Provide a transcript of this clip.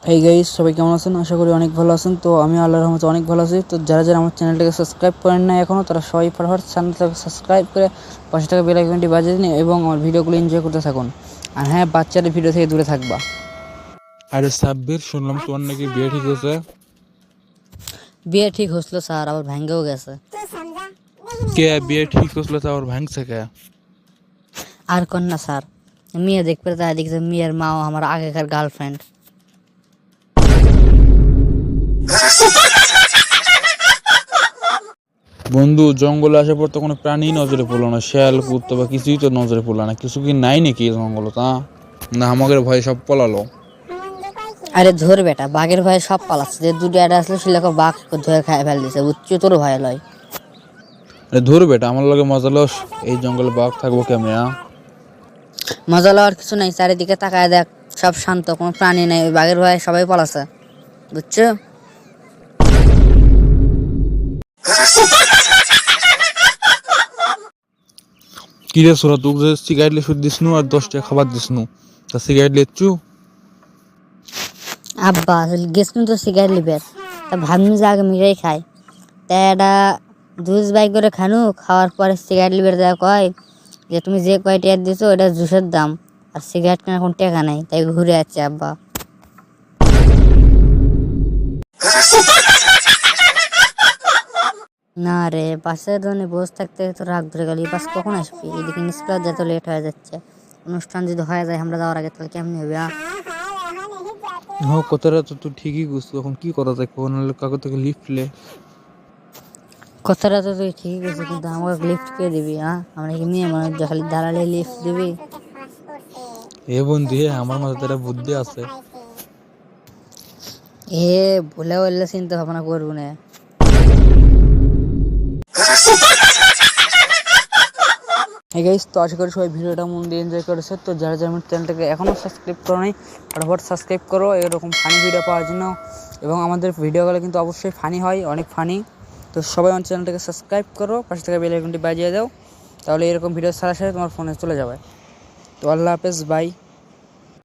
এই গাইস, সবাই কেমন আছেন? আশা করি অনেক ভালো আছেন। তো আমি আল্লাহর রহমতে অনেক ভালো আছি। তো যারা যারা আমার চ্যানেলটাকে সাবস্ক্রাইব করেন না এখনও, তারা সবাই ফটাফট চ্যানেলটাকে সাবস্ক্রাইব করে পাশে থাকা বেল আইকনটি বাজিয়ে দিন এবং আমার ভিডিওগুলো এনজয় করতে থাকুন। আর হ্যাঁ, বাচ্চাদের ভিডিও থেকে দূরে থাকবা। আরে সাব্বির, শুনলাম তোমার নাকি বিয়ে ঠিক হয়েছে। বিয়ে ঠিক হচ্ছিল স্যার, আবার ভাঙ্গেও গেছে। কে বিয়ে ঠিক হয়েছিল তা আবার ভাঙছে কে? আর কন্যা স্যার, মেয়ে দেখতে তাই দেখছে মেয়ের মাও আমার আগেকার গার্লফ্রেন্ড। বন্ধু, জঙ্গলে আসার পর তো কোনো প্রাণী নজরে পড়লো না, শেয়াল কুত্তা বা কিছুই তো নজরে পড়লো না। কিছু কি নাই নাকি জঙ্গল? তা না আমাদের ভয়ে সব পলালো। আরে ধর বেটা, বাঘের ভয়ে সব পালাচ্ছে। যে দুটো একটা আসলে সেটাকে বাঘ ধরে খাই ফেল দিছে, উচ্চ তোর ভয় লয়। আরে ধর বেটা, আমার লগে মজা লস। এই জঙ্গলে বাঘ থাকবো কেমনে? মজা লওয়ার কিছু নাই, চারিদিকে তাকায় দেখ, সব শান্ত, কোনো প্রাণী নেই। ওই বাঘের ভয়ে সবাই পালাচ্ছে, বুঝছো? কিরে সোরা, তুক যে সিগারেট লে শুধু দিস নু আর 10 টাকা খাবার দিস নু, তা সিগারেট লেচ্ছু? আব্বা গেছিলাম তো সিগারেট লিবে, তা ভাবনু যে আগে মিঠাই খাই। তা এটা জুস বাই করে খানু, খাওয়ার পরে সিগারেট লিবে দেওয়া কয় যে তুমি যে কয় টাকা দিছো ওটা জুসের দাম, আর সিগারেট কেনার কোনো টাকা নাই, তাই ঘুরে যাচ্ছে আব্বা। না রে, বাসের জন্য বসে থাকতে তো রাগ ধরে গেল। এই বাস কখন আসবে? এদিকে নিষ্প্রাত যত লেট হয়ে যাচ্ছে। অনুষ্ঠান যদি হয়ে যায় আমরা যাওয়ার আগে, তাহলে কেমনি হবে? হ্যাঁ, কথাটা তো তুই ঠিকই বুঝছো। এখন কি করা যায়? কোন কাকু থেকে লিফট লে। কথাটা তো তুই ঠিকই বলছিস, কিন্তু আমাকে লিফট কে দিবি? আমরা কি মেয়ে মানুষ যে খালি দাঁড়ালে লিফট দিবি? এ বন্ধু, আমার মাথায় একটা বুদ্ধি আছে। এ ভুলে বললে চিন্তা ভাবনা করবো না। এই গাইস, তো আশা করি সবাই ভিডিওটা মন দিয়ে এনজয় করেছে। তো যারা যারা আমার চ্যানেলটাকে এখনও সাবস্ক্রাইব করো নাই, ফটাফট সাবস্ক্রাইব করো এরকম ফানি ভিডিও পাওয়ার জন্য। এবং আমাদের ভিডিওগুলো কিন্তু অবশ্যই ফানি হয়, অনেক ফানি। তো সবাই আমার চ্যানেলটাকে সাবস্ক্রাইব করো, পাশে থেকে বেল আইকনটি বাজিয়ে দাও, তাহলে এরকম ভিডিও ছাড়ার সাথে তোমার ফোনে চলে যাবে। তো আল্লাহ হাফেজ, বাই।